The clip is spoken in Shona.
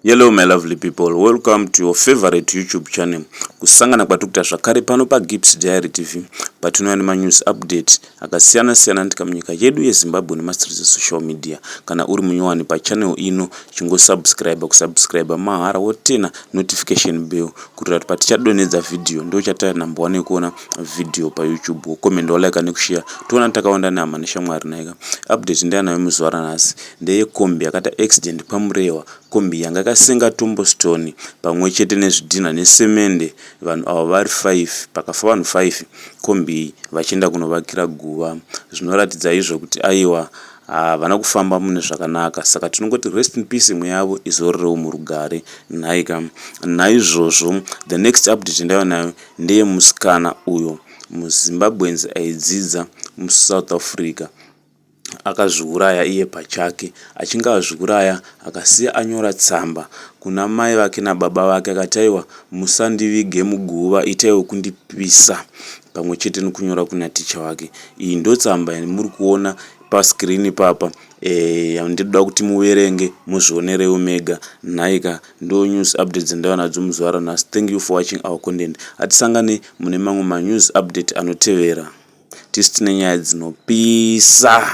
Hello my lovely people, welcome to your favorite YouTube channel. Kusangana kwatukuta zvakare pano paGibbs Diary TV patinoona news update akasiyana siyana ndika munyika yedu yeZimbabwe nemastreets social media. Kana uri munyowani pa channel ino chingo kusubscribe mahara wotena notification bell kuti patichadonedza video ndo chataya number 1 kuona video pa YouTube. Comment like nekushare tona takaonda nama neshamwari naika. Update ndiyanayo muzwara nasi ndeye kombi yakata accident pamurewa. Kombi yanga kasenga Tombo Stone pamwe chete nezvidhina nesemende. Vanhu ava vari 5 pakafa vanhu 5 kombi vachienda kunovakira guva. Zvinoratidza izvo kuti aiwa vana kufamba mune zvakanaka, saka tinongoti rest in peace imwe yavo izororero murugare. Naizvozvo the next update ndayonayo ndeye musikana uyo muZimbabweans aidzidza muSouth Africa akazviuraya iye pachake. Achinge azviuraya akasiya anyora tsamba kuna mai vake nababa vake akati aiwa musandivige muguva, itaiwo kundipisa, pamwe chete nekunyora kuna ticha wake. Iyi ndo tsamba yamuri kuona pascreen papa ndinoda kuti muverenge muzvionerewo mega. Naika ndo news updates ndaionadzo muzwara nhasi. Thank you for watching our content. Atisangane mune mamwe news update anotevera tisi tine nyaya dzinopisa.